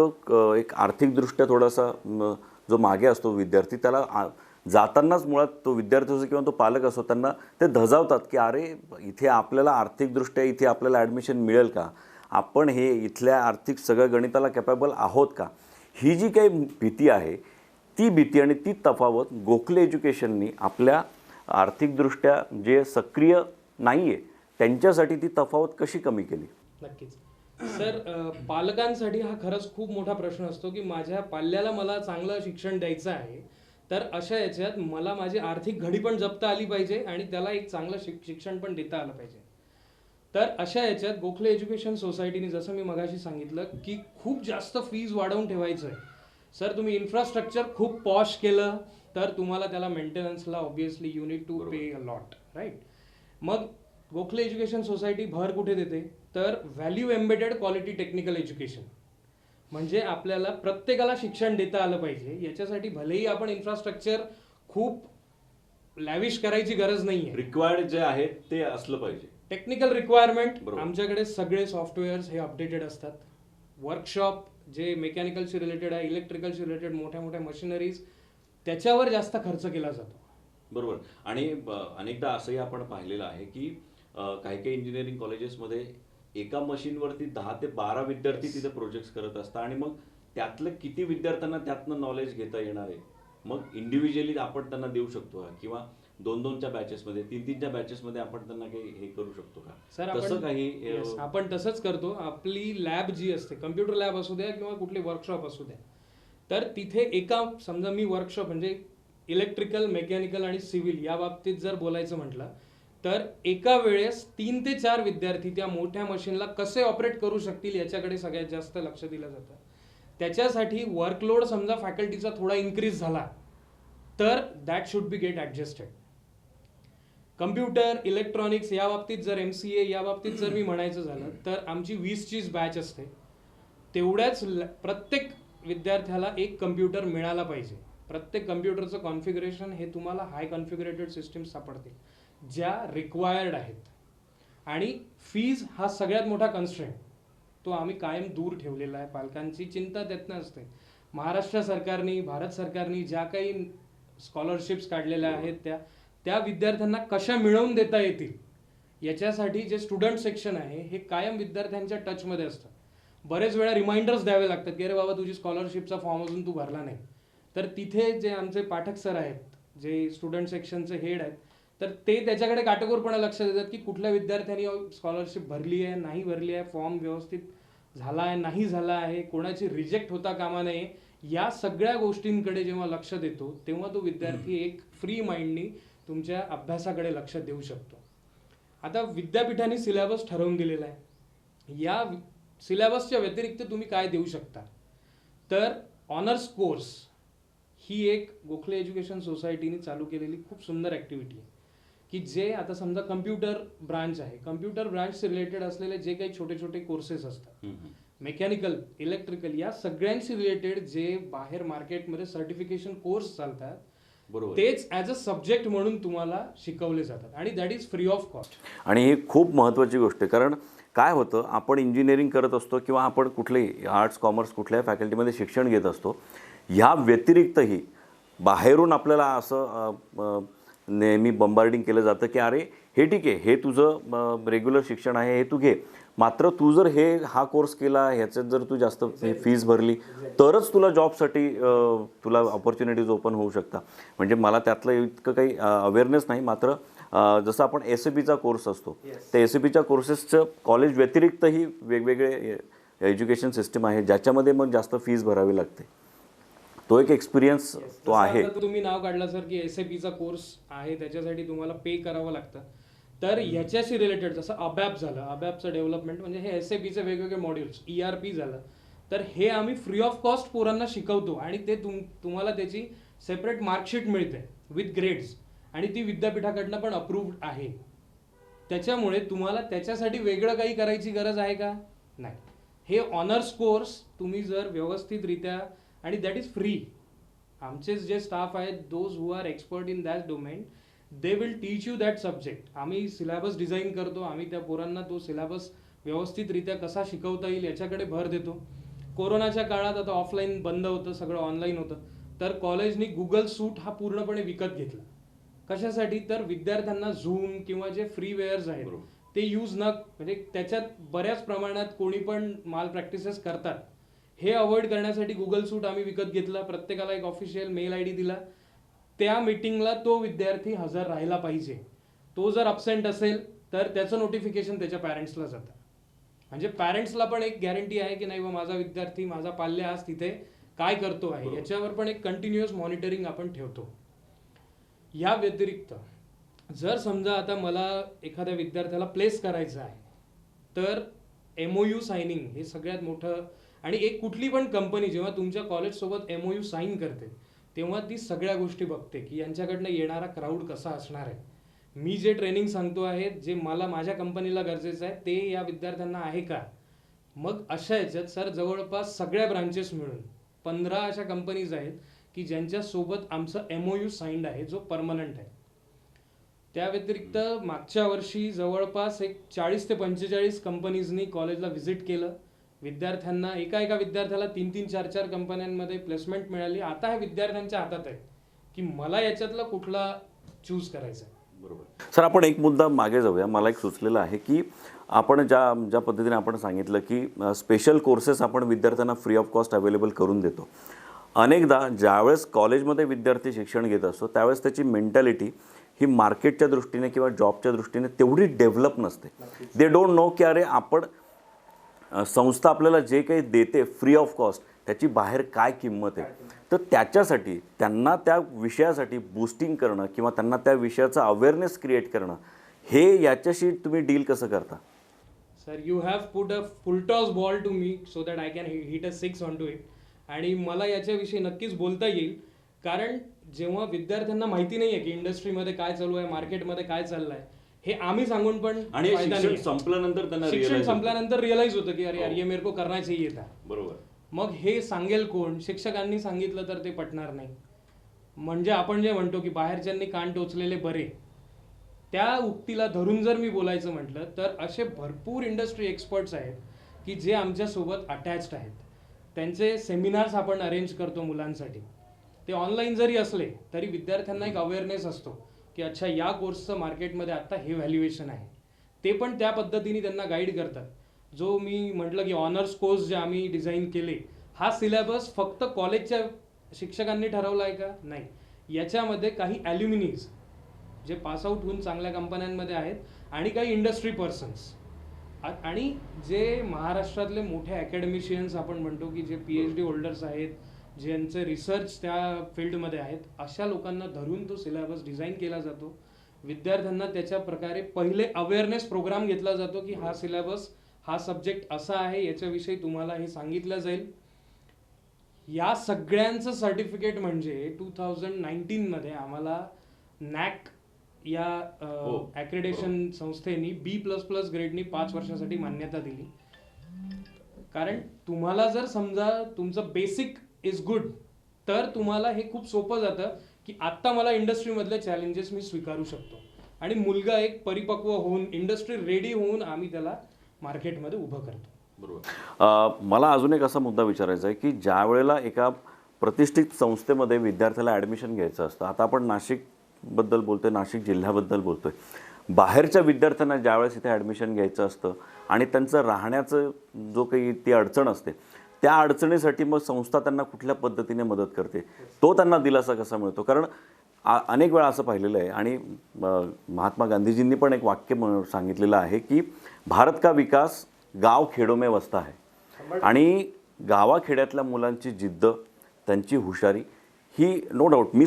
एक आर्थिकदृष्ट्या थोडासा जो मागे असतो विद्यार्थी, त्याला जातानाच मुळात तो विद्यार्थी असो किंवा तो पालक असो, त्यांना ते धजावतात की अरे इथे आपल्याला आर्थिकदृष्ट्या इथे आपल्याला ॲडमिशन मिळेल का, आपण हे इथल्या आर्थिक सगळ्या गणिताला कॅपेबल आहोत का. ही जी काही भीती आहे, ती भीती आणि ती तफावत गोखले एज्युकेशननी आपल्या आर्थिकदृष्ट्या जे सक्रिय नाही आहे त्यांच्यासाठी ती तफावत कशी कमी केली? नक्कीच सर, पालकांसाठी हा खरंच खूप मोठा प्रश्न असतो की माझ्या पाल्याला मला चांगलं शिक्षण द्यायचं आहे, तर अशा याच्यात मला माझी आर्थिक घडी पण जपता आली पाहिजे आणि त्याला एक चांगलं शिक्षण पण देता आलं पाहिजे. तर अशा याच्यात गोखले एज्युकेशन सोसायटीने, जसं मी मगाशी सांगितलं की खूप जास्त फीज वाढवून ठेवायचं आहे. सर, तुम्ही इन्फ्रास्ट्रक्चर खूप पॉश केलं तर तुम्हाला त्याला मेंटेनन्सला obviously you need to pay a lot, right. मग गोखले एज्युकेशन सोसायटी भर कुठे देते, तर value embedded quality technical education. म्हणजे आपल्याला प्रत्येकाला शिक्षण देता आलं पाहिजे. याच्यासाठी भलेही आपण इन्फ्रास्ट्रक्चर खूप लॅविश करायची गरज नाही आहे. रिक्वायर्ड जे आहे ते असलं पाहिजे. टेक्निकल रिक्वायरमेंट, आमच्याकडे सगळे सॉफ्टवेअर्स हे अपडेटेड असतात. वर्कशॉप जे मेकॅनिकलशी रिलेटेड आहे, इलेक्ट्रिकलशी रिलेटेड मोठ्या मोठ्या मशिनरीज, त्याच्यावर जास्त खर्च केला जातो. बरोबर. आणि अनेकदा असंही आपण पाहिलेलं आहे की काही काही इंजिनिअरिंग कॉलेजेसमध्ये एका मशीनवरती 10 ते 12 विद्यार्थी तिथे प्रोजेक्ट्स करत असतात आणि मग त्यातलं किती विद्यार्थ्यांना त्यातनं नॉलेज घेता येणार आहे, मग इंडिव्हिज्युअली आपण त्यांना देऊ शकतो का, किंवा 2-2च्या बॅचेसमध्ये 3-3च्या बॅचेसमध्ये आपण त्यांना काही हे करू शकतो का? सर, तसं काही आपण तसंच करतो. आपली लॅब जी असते, कम्प्युटर लॅब असू द्या किंवा कुठले वर्कशॉप असू द्या, तर तिथे एका, समजा मी वर्कशॉप म्हणजे इलेक्ट्रिकल, मेकॅनिकल आणि सिव्हिल या बाबतीत जर बोलायचं म्हटलं, तर एका वेळेस 3 ते 4 विद्यार्थी त्या मोठ्या मशीनला कसे ऑपरेट करू शकतील याच्याकडे सगळ्यात जास्त लक्ष दिलं जातं. त्याच्यासाठी वर्कलोड समजा फॅकल्टीचा थोडा इन्क्रीज झाला तर that should be get adjusted. Computer, electronics या बाबतीत जर MCA या बाबतीत जर मी म्हणायचं झालं तर आमची 20चीच बॅच असते. तेवढ्याच प्रत्येक विद्यार्थ्याला एक कम्प्युटर मिळाला पाहिजे. प्रत्येक कम्प्युटरचं कॉन्फिगरेशन हे तुम्हाला हाय कॉन्फिगरेटेड सिस्टीम सापडतील ज्या रिक्वायर्ड आहेत. आणि फीज हा सगळ्यात मोठा कन्स्ट्रेंट, तो आम्ही कायम दूर ठेवलेला आहे. पालकांची चिंता त्यातनं असते. महाराष्ट्र सरकारने, भारत सरकारने ज्या काही स्कॉलरशिप्स काढलेल्या आहेत त्या विद्यार्थ्यांना कशा मिळवून देता येतील याच्यासाठी जे स्टुडंट सेक्शन आहे हे कायम विद्यार्थ्यांच्या टचमध्ये असतं. बरेच वेळा रिमाइंडर्स द्यावे लागतात की अरे बाबा तुझी स्कॉलरशिपचा फॉर्म अजून तू भरला नाही. तर तिथे जे आमचे पाठक सर आहेत, जे स्टुडंट सेक्शनचे हेड आहेत, तर ते त्याच्याकडे काटेकोरपणे लक्ष देतात की कुठल्या विद्यार्थ्यांनी स्कॉलरशिप भरली आहे, नाही भरली आहे, फॉर्म व्यवस्थित झाला आहे, नाही झाला आहे, कोणाची रिजेक्ट होता कामा नये. या सगळ्या गोष्टींकडे जेव्हा लक्ष देतो तेव्हा तो विद्यार्थी एक फ्री माइंडनी तुमच्या अभ्यासाकडे लक्ष देऊ शकतो. आता विद्यापीठाने सिलेबस ठरवून दिलेला आहे. या सिलेबसच्या व्यतिरिक्त तुम्ही काय देऊ शकता, तर ऑनर्स कोर्स ही एक गोखले एज्युकेशन सोसायटीने चालू केलेली खूप सुंदर ॲक्टिव्हिटी आहे की जे आता समजा कम्प्युटर ब्रांच आहे, कम्प्युटर ब्रांच रिलेटेड असलेले जे काही छोटे छोटे कोर्सेस असतात, मेकॅनिकल, इलेक्ट्रिकल या सगळ्यांशी रिलेटेड जे बाहेर मार्केटमध्ये सर्टिफिकेशन कोर्स चालतात, तेच ॲज अ सब्जेक्ट म्हणून तुम्हाला शिकवले जातात आणि that is free of cost. आणि ही खूप महत्त्वाची गोष्ट आहे. कारण काय होतं, आपण इंजिनिअरिंग करत असतो किंवा आपण कुठलेही आर्ट्स, कॉमर्स कुठल्याही फॅकल्टीमध्ये शिक्षण घेत असतो, ह्या व्यतिरिक्तही बाहेरून आपल्याला असं नेहमी बंबार्डिंग केलं जातं की अरे हे ठीक आहे, हे तुझं रेग्युलर शिक्षण आहे, हे तू घे, मात्र तू जर हा कोर्स केला, ह्याच्यात जर तू जास्त फीस भरली तरच तुला जॉबसाठी तुला ऑपॉर्च्युनिटीज ओपन होऊ शकतात. म्हणजे मला त्यातलं इतकं काही अवेअरनेस नाही, मात्र जसं आपण SAPचा कोर्स असतो, त्या SAPच्या कोर्सेसचं कॉलेज व्यतिरिक्तही वेगवेगळे एज्युकेशन सिस्टीम आहे ज्याच्यामध्ये मग जास्त फीस भरावी लागते. तो एक एक्सपिरियन्स तो जसं आहे. आता तुम्ही नाव काढला सर की SAPचा कोर्स आहे, त्याच्यासाठी तुम्हाला पे करावं लागतं. तर ह्याच्याशी रिलेटेड जसं अबॅप झालं, अबॅपचं डेव्हलपमेंट म्हणजे हे SAPचे वेगवेगळे मॉड्यूल्स, ERP झालं, तर हे आम्ही फ्री ऑफ कॉस्ट पोरांना शिकवतो आणि ते तुम्हाला त्याची सेपरेट मार्कशीट मिळते विथ ग्रेड्स आणि ती विद्यापीठाकडनं पण अप्रूव्ड आहे. त्याच्यामुळे तुम्हाला त्याच्यासाठी वेगळं काही करायची गरज आहे का? नाही. हे ऑनर्स कोर्स तुम्ही जर व्यवस्थितरित्या आणि दॅट इज फ्री. आमचे जे स्टाफ आहेत, those who are expert in that domain, they will teach you that subject. आम्ही सिलेबस डिझाईन करतो, आम्ही त्या पोरांना तो सिलेबस व्यवस्थितरित्या कसा शिकवता येईल याच्याकडे भर देतो. कोरोनाच्या काळात आता ऑफलाईन बंद होतं, सगळं ऑनलाईन होतं, तर कॉलेजनी गुगल सूट हा पूर्णपणे विकत घेतला. कशासाठी? तर विद्यार्थ्यांना झूम किंवा जे फ्रीवेअर्स आहेत ते यूज म्हणजे त्याच्यात बऱ्याच प्रमाणात कोणी पण माल प्रॅक्टिसेस करतात, हे अवॉइड करण्यासाठी गुगल सूट आम्ही विकत घेतला. प्रत्येकाला एक ऑफिशियल मेल ID दिला. त्या मीटिंगला तो विद्यार्थी हजर राहिला पाहिजे. तो जर अब्सेंट असेल तर त्याचं नोटिफिकेशन त्याच्या पॅरेंट्सला जातं. म्हणजे पॅरेंट्सला पण एक गॅरंटी आहे की नाही बा माझा विद्यार्थी, माझा पाल्य आज तिथे काय करतो आहे, याच्यावर पण एक कंटिन्युअस मॉनिटरिंग आपण ठेवतो. या व्यतिरिक्त जर समजा आता मला एखाद्या विद्यार्थ्याला प्लेस करायचं आहे, तर MOU सायनिंग हे सगळ्यात मोठं. आणि एक कुठली पण कंपनी जेव्हा तुमच्या कॉलेजसोबत MOU साईन करते तेव्हा ती सगळ्या गोष्टी बघते की यांच्याकडनं येणारा क्राऊड कसा असणार आहे. मी जे ट्रेनिंग सांगतो आहे, जे मला माझ्या कंपनीला गरजेचं आहे, ते या विद्यार्थ्यांना आहे का. मग अशा याच्यात सर जवळपास सगळ्या ब्रांचेस मिळून 15 अशा कंपनीज आहेत की ज्यांच्यासोबत आमचं MOU साईन्ड आहे, जो परमनंट आहे. त्या व्यतिरिक्त मागच्या वर्षी जवळपास एक 40 ते 45 कंपनीजनी कॉलेजला व्हिजिट केलं. विद्यार्थ्यांना एका विद्यार्थ्याला 3-3, 4-4 कंपन्यांमध्ये प्लेसमेंट मिळाली. आता हे विद्यार्थ्यांच्या हातात आहे की मला याच्यातला कुठला चूज करायचा. बरोबर सर, आपण एक मुद्दा मागे जाऊया. मला एक सुचलेलं आहे की आपण ज्या पद्धतीने आपण सांगितलं की स्पेशल कोर्सेस आपण विद्यार्थ्यांना फ्री ऑफ कॉस्ट अवेलेबल करून देतो. अनेकदा ज्यावेळेस कॉलेजमध्ये विद्यार्थी शिक्षण घेत असतो त्यावेळेस त्याची मेंटॅलिटी ही मार्केटच्या दृष्टीने किंवा जॉबच्या दृष्टीने तेवढी डेव्हलप नसते. दे डोंट नो की अरे आपण संस्था आपल्याला जे काही देते फ्री ऑफ कॉस्ट त्याची बाहेर काय किंमत आहे. तर त्याच्यासाठी त्यांना त्या विषयासाठी बूस्टिंग करणं किंवा त्यांना त्या विषयाचा अवेअरनेस क्रिएट करणं, हे याच्याशी तुम्ही डील कसं करता? Sir, you have put a full toss ball to me so that I can hit a 6 on to it. आणि मला याच्याविषयी नक्कीच बोलता येईल, कारण जेव्हा विद्यार्थ्यांना माहिती नाही आहे की इंडस्ट्रीमध्ये काय चालू आहे, मार्केटमध्ये काय चाललं आहे, हे आम्ही सांगून पण आणि फायदा शिक्षण नाही. संपल्यानंतर त्यांना शिक्षण realize होतं. संपल्यानंतर रिअलाइज होतं की अरे यार हो. ये मेरे को करना चाहिए था. बरोबर. मग हे सांगेल कोण? शिक्षकांनी सांगितलं तर ते पटणार नाही. म्हणजे आपण जे म्हणतो की बाहेरच्यांनी कान टोचलेले बरे, त्या उक्तीला धरून जर मी बोलायचं म्हटलं तर असे भरपूर इंडस्ट्री एक्सपर्ट्स आहेत की जे आमच्यासोबत अटॅच्ड आहेत. त्यांचे सेमिनार्स आपण अरेंज करतो मुलांसाठी. ते ऑनलाईन जरी असले तरी विद्यार्थ्यांना एक अवेअरनेस असतो की अच्छा या कोर्सचं मार्केटमध्ये आत्ता हे व्हॅल्युएशन आहे. ते पण त्या पद्धतीने त्यांना गाईड करतात. जो मी म्हटलं की ऑनर्स कोर्स जे आम्ही डिझाईन केले, हा सिलेबस फक्त कॉलेजच्या शिक्षकांनी ठरवला आहे का? नाही. याच्यामध्ये काही ॲल्युमिनीज जे पासआउट होऊन चांगल्या कंपन्यांमध्ये आहेत आणि काही इंडस्ट्री पर्सन्स आणि जे महाराष्ट्रातले मोठे अकॅडमिशियन्स आपण म्हणतो की जे PhD होल्डर्स आहेत, ज्यांचे रिसर्च त्या फील्डमध्ये आहेत, अशा लोकांना धरून तो सिलेबस डिझाईन केला जातो. विद्यार्थ्यांना त्याच्या प्रकारे पहिले अवेअरनेस प्रोग्राम घेतला जातो की हा सिलेबस, हा सब्जेक्ट असा आहे, याच्याविषयी तुम्हाला हे सांगितलं जाईल. या सगळ्यांचं सर्टिफिकेट म्हणजे 2019 आम्हाला NAAC या ॲक्रेडिशन संस्थेनी B++ ग्रेडनी 5 वर्षासाठी मान्यता दिली. कारण तुम्हाला जर समजा तुमचं बेसिक इज गुड, तर तुम्हाला हे खूप सोपं जातं की आत्ता मला इंडस्ट्रीमधले चॅलेंजेस मी स्वीकारू शकतो. आणि मुलगा एक परिपक्व होऊन, इंडस्ट्री रेडी होऊन आम्ही त्याला मार्केटमध्ये उभं करतो. बरोबर. मला अजून एक असा मुद्दा विचारायचा आहे की ज्या वेळेला एका प्रतिष्ठित संस्थेमध्ये विद्यार्थ्याला ॲडमिशन घ्यायचं असतं, आता आपण नाशिकबद्दल बोलतोय, नाशिक जिल्ह्याबद्दल बोलतोय, बाहेरच्या विद्यार्थ्यांना ज्यावेळेस इथे ॲडमिशन घ्यायचं असतं आणि त्यांचं राहण्याचं जो काही ती अडचण असते, त्या अडचणीसाठी मग संस्था त्यांना कुठल्या पद्धतीने मदत करते, तो त्यांना दिलासा कसा मिळतो? कारण अनेक वेळा असं पाहिलेलं आहे आणि महात्मा गांधीजींनी पण एक वाक्य सांगितलेलं आहे की भारत का विकास गाव खेडो में वसता है. आणि गावाखेड्यातल्या मुलांची जिद्द, त्यांची हुशारी ही नो डाऊट मी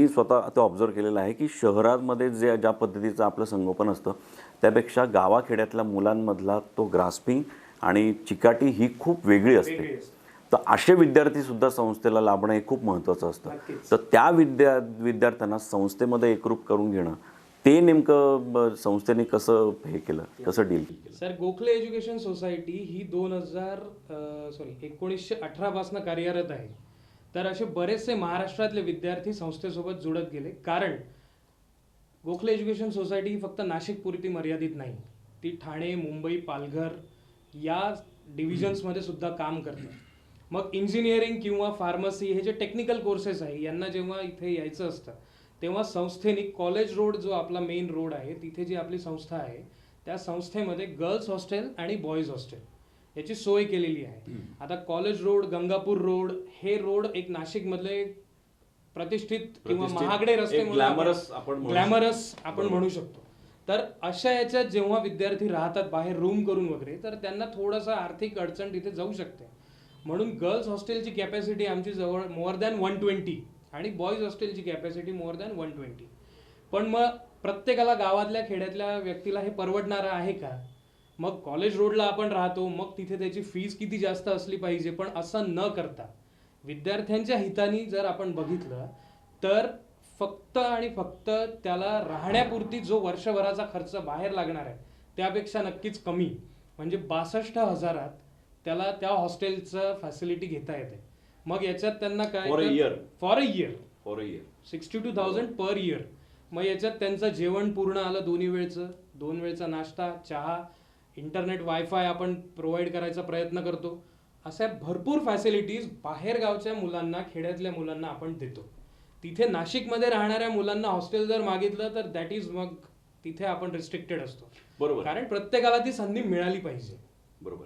स्वतः ते ऑब्झर्व केलेलं आहे की शहरामध्ये ज्या पद्धतीचं आपलं संगोपन असतं त्यापेक्षा गावाखेड्यातल्या मुलांमधला तो ग्रास्पिंग आणि चिकाटी ही खूप वेगळी असते. तर असे विद्यार्थीसुद्धा संस्थेला लाभणं हे खूप महत्त्वाचं असतं. तर त्या विद्यार्थ्यांना संस्थेमध्ये एकरूप करून घेणं ते नेमकं संस्थेने कसं हे केलं, कसं डील केलं? सर, गोखले एज्युकेशन सोसायटी ही 1918 पासून कार्यरत आहे. तर असे बरेचसे महाराष्ट्रातले विद्यार्थी संस्थेसोबत जुळत गेले, कारण गोखले एज्युकेशन सोसायटी ही फक्त नाशिक पुरती मर्यादित नाही, ती ठाणे, मुंबई, पालघर या डिव्हिजन्समध्ये सुद्धा काम करते. मग इंजिनिअरिंग किंवा फार्मसी हे जे टेक्निकल कोर्सेस आहे यांना जेव्हा इथे यायचं असतं तेव्हा संस्थेने कॉलेज रोड जो आपला मेन रोड आहे तिथे जी आपली संस्था आहे त्या संस्थेमध्ये गर्ल्स हॉस्टेल आणि बॉईज हॉस्टेल याची सोय केलेली आहे. आता कॉलेज रोड, गंगापूर रोड हे रोड एक नाशिकमधले प्रतिष्ठित किंवा महागडे रस्ते ग्लॅमरस आपण म्हणू शकतो. तर अशा याच्यात जेव्हा विद्यार्थी राहतात बाहेर रूम करून वगैरे तर त्यांना थोडंसं आर्थिक अडचण तिथे जाऊ शकते. म्हणून गर्ल्स हॉस्टेलची कॅपॅसिटी आमची जवळ मोर दॅन 120 आणि बॉईज हॉस्टेलची कॅपॅसिटी मोर दॅन 120. पण मग प्रत्येकाला गावातल्या खेड्यातल्या व्यक्तीला हे परवडणारं आहे का? मग कॉलेज रोडला आपण राहतो, मग तिथे त्याची फीस किती जास्त असली पाहिजे. पण असं न करता विद्यार्थ्यांच्या हिताने जर आपण बघितलं तर फक्त आणि फक्त त्याला राहण्यापुरती जो वर्षभराचा खर्च बाहेर लागणार आहे त्यापेक्षा नक्कीच कमी म्हणजे 62,000 त्याला त्या हॉस्टेलचं फॅसिलिटी घेता येते. मग याच्यात त्यांना काय for a year 62,000 per year. मग याच्यात त्यांचं जेवण पूर्ण आलं, 2 वेळचा नाश्ता, चहा, इंटरनेट, वायफाय आपण प्रोव्हाइड करायचा प्रयत्न करतो. अशा भरपूर फॅसिलिटीज बाहेर गावच्या मुलांना, खेड्यातल्या मुलांना आपण देतो. तिथे नाशिकमध्ये राहणाऱ्या मुलांना हॉस्टेल जर मागितलं तर दॅट इज मग तिथे आपण रिस्ट्रिक्टेड असतो. बरोबर, कारण प्रत्येकाला ती संधी मिळाली पाहिजे. बरोबर.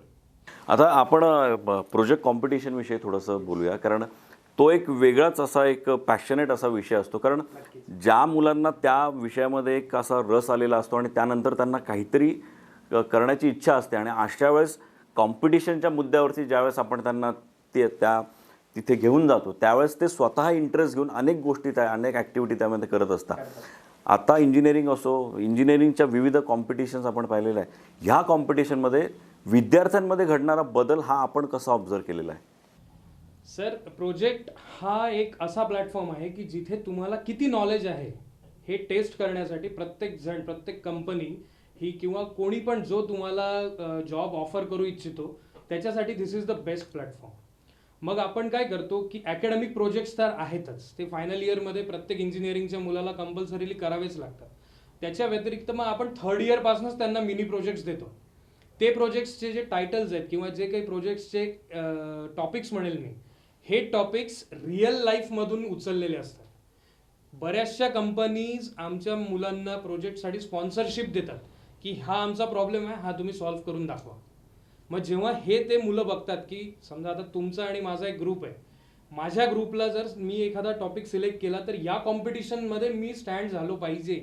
आता आपण प्रोजेक्ट कॉम्पिटिशन विषयी थोडंसं बोलूया, कारण तो एक वेगळाच असा एक पॅशनेट असा विषय असतो. कारण ज्या मुलांना त्या विषयामध्ये एक असा रस आलेला असतो आणि त्यानंतर त्यांना काहीतरी करण्याची इच्छा असते आणि अशा वेळेस कॉम्पिटिशनच्या मुद्द्यावरती ज्यावेळेस आपण त्यांना तिथे घेऊन जातो त्यावेळेस ते स्वतः इंटरेस्ट घेऊन अनेक गोष्टी अनेक ॲक्टिव्हिटी त्यामध्ये करत असतात. आता इंजिनिअरिंग असो, इंजिनिअरिंगच्या विविध कॉम्पिटिशन्स आपण पाहिलेलं आहे. ह्या कॉम्पिटिशनमध्ये विद्यार्थ्यांमध्ये घडणारा बदल हा आपण कसा ऑब्झर्व केलेला आहे? सर, प्रोजेक्ट हा एक असा प्लॅटफॉर्म आहे की जिथे तुम्हाला किती नॉलेज आहे हे टेस्ट करण्यासाठी प्रत्येक कंपनी ही किंवा कोणी पण जो तुम्हाला जॉब ऑफर करू इच्छितो त्याच्यासाठी दिस इज द बेस्ट प्लॅटफॉर्म. मग आपण काय करतो की अकॅडमिक प्रोजेक्ट्स तर आहेतच, ते फायनल इयरमध्ये प्रत्येक इंजिनिअरिंगच्या मुलाला कंपल्सरीली करावेच लागतात. त्याच्या व्यतिरिक्त मग आपण 3rd इयरपासूनच त्यांना मिनी प्रोजेक्ट्स देतो. ते प्रोजेक्ट्सचे जे टायटल्स आहेत किंवा जे काही प्रोजेक्ट्सचे टॉपिक्स म्हणेल मी, हे टॉपिक्स रिअल लाईफमधून उचललेले असतात. बऱ्याचशा कंपनीज आमच्या मुलांना प्रोजेक्टसाठी स्पॉन्सरशिप देतात की हा आमचा प्रॉब्लेम आहे, हा तुम्ही सॉल्व्ह करून दाखवा. मग जेव्हा हे ते मुलं बघतात की समजा आता तुमचा आणि माझा एक ग्रुप आहे, माझ्या ग्रुपला जर मी एखादा टॉपिक सिलेक्ट केला तर या कॉम्पिटिशनमध्ये मी स्टँड झालो पाहिजे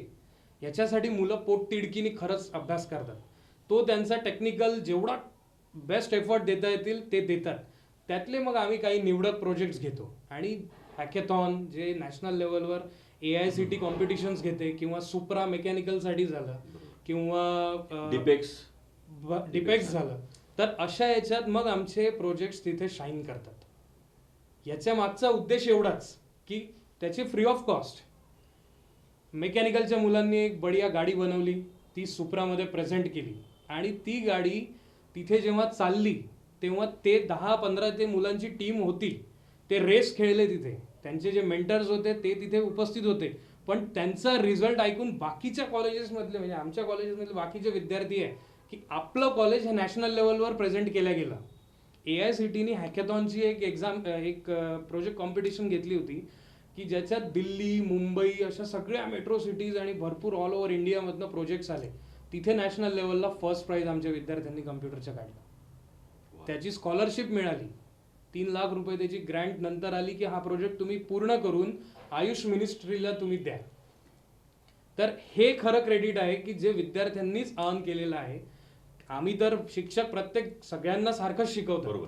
याच्यासाठी मुलं पोटतिडकीने खरंच अभ्यास करतात. तो त्यांचा टेक्निकल जेवढा बेस्ट एफर्ट देता येतील ते देतात. त्यातले मग आम्ही काही निवडक प्रोजेक्ट्स घेतो आणि हॅकेथॉन जे नॅशनल लेवलवर AICT कॉम्पिटिशन्स घेते किंवा सुप्रा मेकॅनिकलसाठी झालं किंवा डिपेक्स झालं, तर अशा याच्यात मग आमचे प्रोजेक्ट्स तिथे शाईन करतात. याच्या मागचा उद्देश एवढाच की त्याची फ्री ऑफ कॉस्ट. मेकॅनिकलच्या मुलांनी एक बढिया गाडी बनवली, ती सुप्रामध्ये प्रेझेंट केली आणि ती गाडी तिथे जेव्हा चालली तेव्हा ते 10-15 ते मुलांची टीम होती, ते रेस खेळले तिथे. त्यांचे जे मेंटर्स होते ते तिथे उपस्थित होते. पण त्यांचा रिझल्ट ऐकून बाकीच्या कॉलेजेसमधले म्हणजे आमच्या कॉलेजेसमधले बाकीचे विद्यार्थी आहे की आपलं कॉलेज हे नॅशनल लेवलवर प्रेझेंट केलं गेलं. AICTने हॅकेथॉनची एक प्रोजेक्ट कॉम्पिटिशन घेतली होती की ज्याच्यात दिल्ली, मुंबई अशा सगळ्या मेट्रो सिटीज आणि भरपूर ऑल ओव्हर इंडियामधनं प्रोजेक्ट्स आले. तिथे नॅशनल लेवलला फर्स्ट प्राईज आमच्या विद्यार्थ्यांनी कम्प्युटरच्या काढला. त्याची स्कॉलरशिप मिळाली, 3 लाख रुपये त्याची ग्रँट नंतर आली की हा प्रोजेक्ट तुम्ही पूर्ण करून आयुष मिनिस्ट्रीला तुम्ही द्या. तर हे खरं क्रेडिट आहे की जे विद्यार्थ्यांनीच अर्न केलेलं आहे. आम्ही तर शिक्षक प्रत्येक सगळ्यांना सारखंच शिकवतो.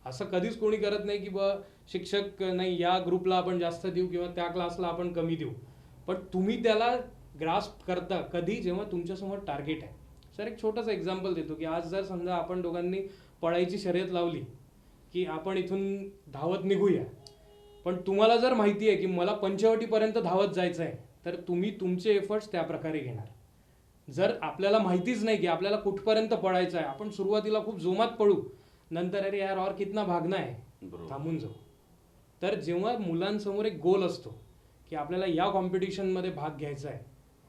असं कधीच कोणी करत नाही की शिक्षक नाही या ग्रुपला आपण जास्त देऊ किंवा त्या क्लासला आपण कमी देऊ. पण तुम्ही त्याला ग्रास्प करता कधी, जेव्हा तुमच्यासमोर टार्गेट आहे. सर एक छोटंसं एक्झाम्पल देतो की आज जर समजा आपण दोघांनी पळायची शर्यत लावली की आपण इथून धावत निघूया, पण तुम्हाला जर माहिती आहे की मला पंचवटीपर्यंत धावत जायचं आहे, तर तुम्ही तुमचे एफर्ट्स त्या प्रकारे घेणार. जर आपल्याला माहितीच नाही की आपल्याला कुठपर्यंत पळायचं आहे, आपण सुरुवातीला खूप जोमात पळू, नंतर अरे यार और कितना भागना आहे, थांबून जाऊ. तर जेव्हा मुलांसमोर एक गोल असतो की आपल्याला या कॉम्पिटिशनमध्ये भाग घ्यायचा आहे,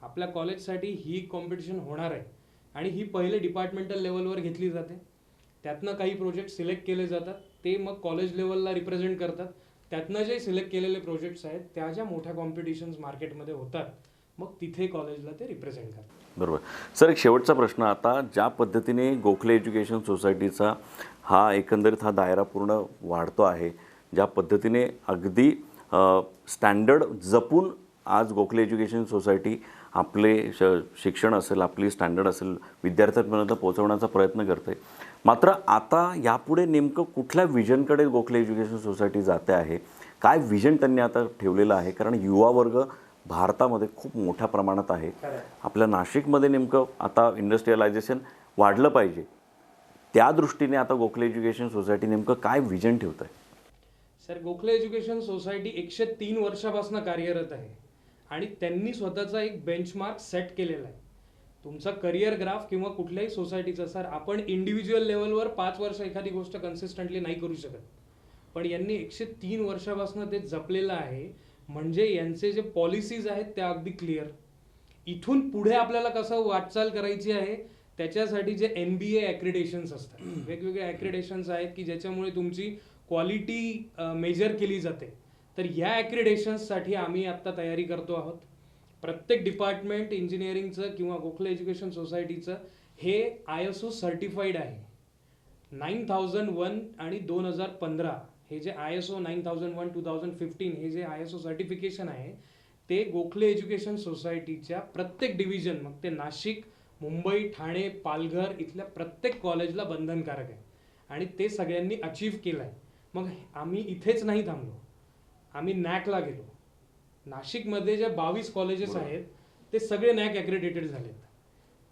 आपल्या कॉलेजसाठी ही कॉम्पिटिशन होणार आहे आणि ही पहिले डिपार्टमेंटल लेवलवर घेतली जाते, त्यातनं काही प्रोजेक्ट सिलेक्ट केले जातात, ते मग कॉलेज लेवलला रिप्रेझेंट करतात, त्यातनं जे सिलेक्ट केलेले प्रोजेक्ट्स आहेत त्या ज्या मोठ्या कॉम्पिटिशन्स मार्केटमध्ये होतात, मग तिथे कॉलेजला ते रिप्रेझेंट करतात. बरोबर. सर एक शेवटचा प्रश्न, आता ज्या पद्धतीने गोखले एज्युकेशन सोसायटीचा हा एकंदरीत हा दायरा पूर्ण वाढतो आहे, ज्या पद्धतीने अगदी स्टँडर्ड जपून आज गोखले एज्युकेशन सोसायटी आपले शिक्षण असेल, आपली स्टँडर्ड असेल, विद्यार्थ्यांपर्यंत पोहोचवण्याचा प्रयत्न करते, मात्र आता यापुढे नेमकं कुठल्या विजनकडे गोखले एज्युकेशन सोसायटी जाते आहे, काय विजन त्यांनी आता ठेवलेलं आहे? कारण युवा वर्ग भारतामध्ये खूप मोठ्या प्रमाणात आहे. आपल्या नाशिकमध्ये नेमकं आता इंडस्ट्रियलायझेशन वाढलं पाहिजे, त्या दृष्टीने आता गोखले एज्युकेशन सोसायटी नेमकं काय विजन ठेवत आहे? सर गोखले एज्युकेशन सोसायटी 103 वर्षापासून कार्यरत आहे आणि त्यांनी स्वतःचा एक बेंचमार्क सेट केलेला आहे. तुमचा करिअर ग्राफ किंवा कुठल्याही सोसायटीचा, सर आपण इंडिव्हिज्युअल लेवलवर 5 वर्ष एखादी गोष्ट कन्सिस्टंटली नाही करू शकत, पण यांनी 103 वर्षापासून ते जपलेलं आहे. म्हणजे यांचे जे पॉलिसीज आहेत त्या अगदी क्लिअर. इथून पुढे आपल्याला कसं वाटचाल करायची आहे त्याच्यासाठी जे NBA ॲक्रिडेशन्स असतात, वेगवेगळे ॲक्रिडेशन्स आहेत की ज्याच्यामुळे तुमची क्वालिटी मेजर केली जाते. तर या ॲक्रिडेशन्ससाठी आम्ही आत्ता तयारी करतो आहोत. प्रत्येक डिपार्टमेंट इंजिनिअरिंगचं किंवा गोखले एज्युकेशन सोसायटीचं हे ISO सर्टिफाईड आहे. 9001 आणि 2015 हे जे ISO 9001 2015 हे जे ISO सर्टिफिकेशन आहे ते गोखले एज्युकेशन सोसायटीच्या प्रत्येक डिव्हिजन, मग ते नाशिक, मुंबई, ठाणे, पालघर इथल्या प्रत्येक कॉलेजला बंधनकारक आहे आणि ते सगळ्यांनी अचीव केलं आहे. मग आम्ही इथेच नाही थांबलो, आम्ही नॅकला गेलो. नाशिकमध्ये जे 22 कॉलेजेस आहेत ते सगळे नॅक ॲक्रेडिटेड झालेत.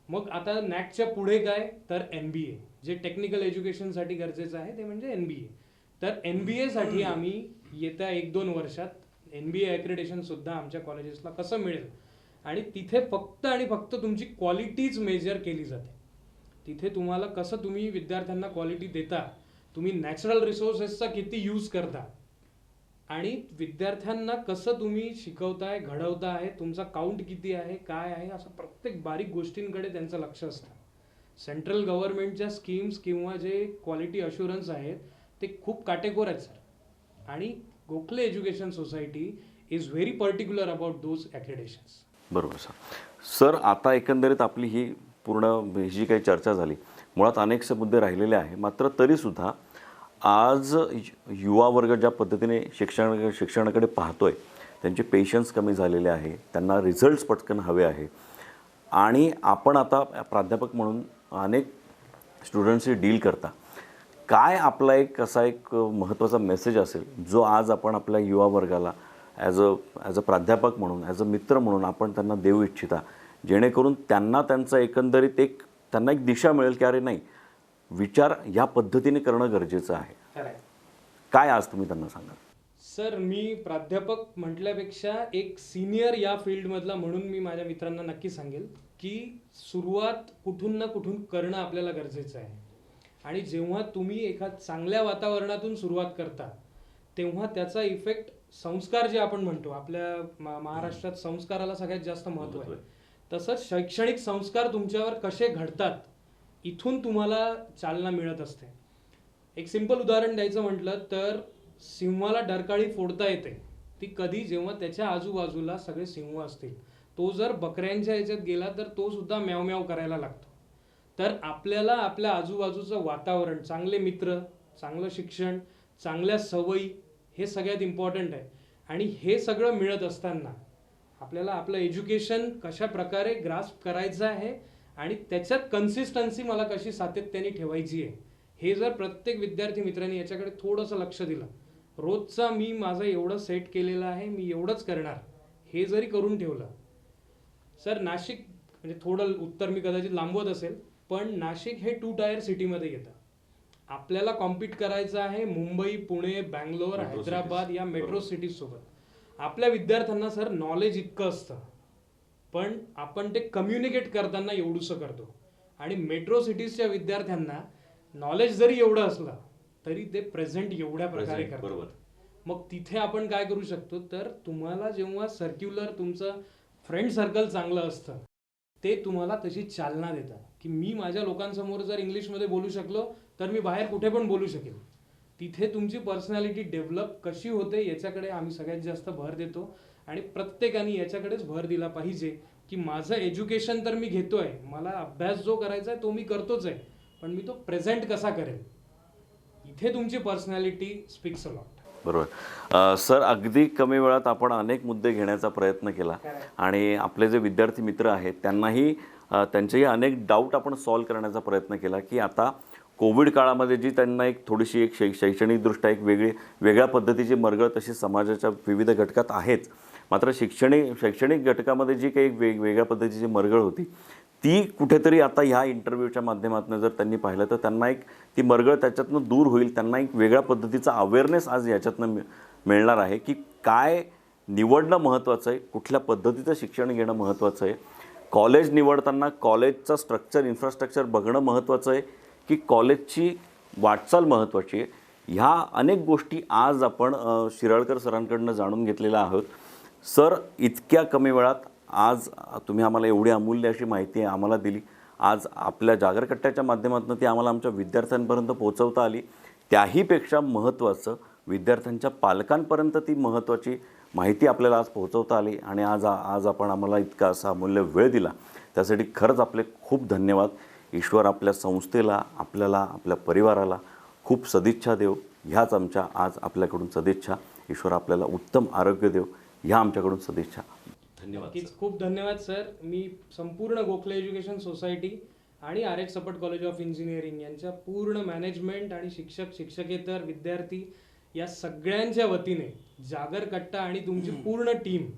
मग आता नॅकच्या पुढे काय, तर NBA, जे टेक्निकल एज्युकेशनसाठी गरजेचं आहे ते म्हणजे NBA. तर NBA साठी आम्ही येत्या 1-2 वर्षात NBA ॲक्रेडिटेशन सुद्धा आमच्या कॉलेजेसला कसं मिळेल आणि तिथे फक्त आणि फक्त तुमची क्वालिटीज मेजर केली जाते. तिथे तुम्हाला कसं तुम्ही विद्यार्थ्यांना क्वालिटी देता, तुम्ही नॅचरल रिसोर्सेसचा किती यूज करता आणि विद्यार्थ्यांना कसं तुम्ही शिकवताय, घडवताय, तुमचा काउंट किती आहे, काय आहे, असं प्रत्येक बारीक गोष्टींकडे त्यांचं लक्ष असतं. सेंट्रल गव्हर्नमेंटच्या स्कीम्स किंवा जे क्वालिटी अश्युरन्स आहेत ते खूप काटेकोर आहेत सर. आणि Gokhale education society is very particular about those accreditations. बरोबर सर. सर आता एकंदरीत आपली ही पूर्ण जी काही चर्चा झाली, मुळात अनेकसे मुद्दे राहिलेले आहे, मात्र तरीसुद्धा आज युवा वर्ग ज्या पद्धतीने शिक्षणाकडे पाहतोय, त्यांचे पेशन्स कमी झालेले आहे, त्यांना रिझल्ट्स पटकन हवे आहे आणि आपण आता प्राध्यापक म्हणून अनेक स्टुडंट्सशी डील करता, काय आपला एक असा एक महत्त्वाचा मेसेज असेल जो आज आपण आपल्या युवा वर्गाला ॲज अ प्राध्यापक म्हणून, ॲज अ मित्र म्हणून आपण त्यांना देऊ इच्छिता, जेणेकरून त्यांना त्यांचं एकंदरीत त्यांना एक दिशा मिळेल की अरे नाही, विचार या पद्धतीने करणं गरजेचं आहे. काय आज तुम्ही त्यांना सांगा? सर मी प्राध्यापक म्हटल्यापेक्षा एक सिनियर या फील्डमधला म्हणून मी माझ्या मित्रांना नक्की सांगेल की सुरुवात कुठून ना कुठून करणं आपल्याला गरजेचं आहे. आणि जेव्हा तुम्ही एका चांगल्या वातावरणातून सुरुवात करता तेव्हा त्याचा इफेक्ट, संस्कार जे आपण म्हणतो, आपल्या महाराष्ट्रात संस्काराला सगळ्यात जास्त महत्त्व आहे, तसंच शैक्षणिक संस्कार तुमच्यावर कसे घडतात इथून तुम्हाला चालना मिळत असते. एक सिंपल उदाहरण द्यायचं म्हटलं तर सिंहाला डरकाळी फोडता येते ती कधी, जेव्हा त्याच्या आजूबाजूला सगळे सिंह असतील. तो जर बकऱ्यांच्या ह्याच्यात गेला तर तो सुद्धा म्याव म्याव करायला लागतो. तर आपल्याला आपल्या आजूबाजूचं वातावरण, चांगले मित्र, चांगलं शिक्षण, चांगल्या सवयी हे सगळ्यात इम्पॉर्टंट आहे. आणि हे सगळं मिळत असताना आपल्याला आपलं एज्युकेशन कशा प्रकारे ग्रास्प करायचं आहे आणि त्याच्यात कन्सिस्टन्सी मला कशी सातत्याने ठेवायची आहे हे जर प्रत्येक विद्यार्थी मित्रांनी याच्याकडे थोडंसं लक्ष दिलं, रोजचा मी माझं एवढं सेट केलेलं आहे, मी एवढंच करणार, हे जरी करून ठेवलं, सर नाशिक म्हणजे थोडं उत्तर मी कदाचित लांबवत असेल, पण नाशिक हे 2 टायर सिटीमध्ये येतं. आपल्याला कॉम्पीट करायचं आहे मुंबई, पुणे, बँगलोर, हैदराबाद या मेट्रो सिटीज सोबत. आपल्या विद्यार्थ्यांना सर नॉलेज इतकं असतं, पण आपण ते कम्युनिकेट करताना एवढंसं करतो. आणि मेट्रो सिटीजच्या विद्यार्थ्यांना नॉलेज जरी एवढं असलं तरी ते प्रेझेंट एवढ्या प्रकारे करतात. बरोबर. मग तिथे आपण काय करू शकतो, तर तुम्हाला जेव्हा सर्क्युलर तुमचं फ्रेंड सर्कल चांगलं असतं, ते तुम्हाला तशी चालना देतात की मी माझ्या लोकांसमोर जर इंग्लिशमध्ये बोलू शकलो तर मी बाहेर कुठे पण बोलू शकेन. तिथे तुमची पर्सनॅलिटी डेव्हलप कशी होते याच्याकडे आम्ही सगळ्यात जास्त भर देतो. आणि प्रत्येकाने याच्याकडेच भर दिला पाहिजे की माझं एज्युकेशन तर मी घेतोय, मला अभ्यास जो करायचा आहे तो मी करतोच आहे, पण मी तो प्रेझेंट कसा करेल, इथे तुमची पर्सनॅलिटी स्पीक्स अ लॉट. बरोबर. सर, अगदी कमी वेळात आपण अनेक मुद्दे घेण्याचा प्रयत्न केला आणि आपले जे विद्यार्थी मित्र आहेत त्यांनाही त्यांचेही अनेक डाऊट आपण सॉल्व करण्याचा प्रयत्न केला की आता कोविड काळामध्ये जी त्यांना एक थोडीशी एक शैक्षणिकदृष्ट्या एक वेगळ्या पद्धतीची मरगळ तशी समाजाच्या विविध घटकात आहेच, मात्र शैक्षणिक घटकामध्ये जी काही वेगळ्या पद्धतीची मरगळ होती ती कुठेतरी आता ह्या इंटरव्ह्यूच्या माध्यमातून जर त्यांनी पाहिलं तर त्यांना एक ती मरगळ त्याच्यातनं दूर होईल. त्यांना एक वेगळ्या पद्धतीचा अवेअरनेस आज याच्यातनं मिळणार आहे की काय निवडणं महत्त्वाचं आहे, कुठल्या पद्धतीचं शिक्षण घेणं महत्त्वाचं आहे, कॉलेज निवडताना कॉलेजचं स्ट्रक्चर इन्फ्रास्ट्रक्चर बघणं महत्त्वाचं आहे की कॉलेजची वाटचाल महत्त्वाची आहे. ह्या अनेक गोष्टी आज आपण शिराळकर सरांकडनं जाणून घेतलेल्या आहोत. सर, इतक्या कमी वेळात आज तुम्ही आम्हाला एवढी अमूल्य अशी माहिती आम्हाला दिली. आज आपल्या जागरकट्ट्याच्या माध्यमातून ती आम्हाला आमच्या विद्यार्थ्यांपर्यंत पोहोचवता आली. त्याहीपेक्षा महत्त्वाचं विद्यार्थ्यांच्या पालकांपर्यंत ती महत्त्वाची माहिती आपल्याला आज पोहोचवता आली आणि आज आपण आम्हाला इतका असा अमूल्य वेळ दिला त्यासाठी खरंच आपले खूप धन्यवाद. ईश्वर आपल्या संस्थेला, आपल्याला, आपल्या परिवाराला खूप सदिच्छा देव. ह्याच आमच्या आज आपल्याकडून सदिच्छा. ईश्वर आपल्याला उत्तम आरोग्य देव, ह्या आमच्याकडून सदिच्छा. धन्यवाद. नक्कीच खूप धन्यवाद सर. मी संपूर्ण गोखले एज्युकेशन सोसायटी आणि RH Sapat college of engineering यांच्या पूर्ण मॅनेजमेंट आणि शिक्षक, शिक्षकेतर, विद्यार्थी या सगळ्यांच्या वतीने जागर कट्टा आणि तुमची पूर्ण टीम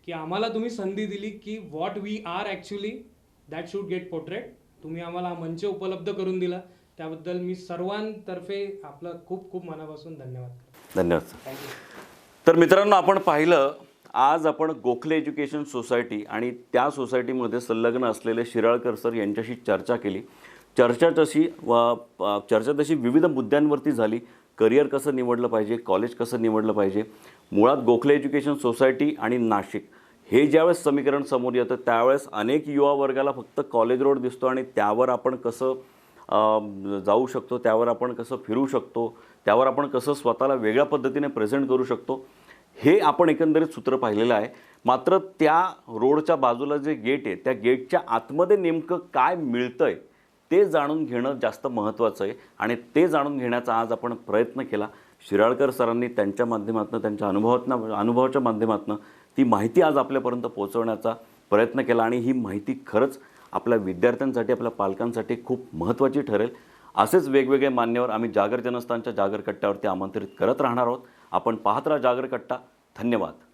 की आम्हाला तुम्ही संधी दिली की what we are actually that should get portrait. तुम्ही आम्हाला हा मंच उपलब्ध करून दिला, त्याबद्दल मी सर्वांतर्फे आपलं खूप खूप मनापासून धन्यवाद. धन्यवाद सर. थँक्यू. तर मित्रांनो, आपण पाहिलं आज आपण गोखले एज्युकेशन सोसायटी आणि त्या सोसायटीमध्ये संलग्न असलेले शिराळकर सर यांच्याशी चर्चा केली. चर्चा तशी विविध मुद्द्यांवरती झाली. करिअर कसं निवडलं पाहिजे, कॉलेज कसं निवडलं पाहिजे. मुळात गोखले एज्युकेशन सोसायटी आणि नाशिक हे ज्यावेळेस समीकरण समोर येतं त्यावेळेस अनेक युवा वर्गाला फक्त कॉलेज रोड दिसतो आणि त्यावर आपण कसं जाऊ शकतो, त्यावर आपण कसं फिरू शकतो, त्यावर आपण कसं स्वतःला वेगळ्या पद्धतीने प्रेझेंट करू शकतो, हे आपण एकंदरीत सूत्र पाहिलेलं आहे. मात्र त्या रोडच्या बाजूला जे गेट आहे त्या गेटच्या आतमध्ये नेमकं काय मिळतं आहे ते जाणून घेणं जास्त महत्त्वाचं आहे आणि ते जाणून घेण्याचा आज आपण प्रयत्न केला. शिराळकर सरांनी त्यांच्या माध्यमातून, त्यांच्या अनुभवाच्या माध्यमातून ती माहिती आज आपल्यापर्यंत पोहोचवण्याचा प्रयत्न केला आणि ही माहिती खरंच आपल्या विद्यार्थ्यांसाठी, आपल्या पालकांसाठी खूप महत्त्वाची ठरेल. असेच वेगवेगळे मान्यवर आम्ही जागर जनस्थानच्या जागर कट्ट्यावरती आमंत्रित करत राहणार आहोत. आपण पाहत राहा जागर कट्टा. धन्यवाद.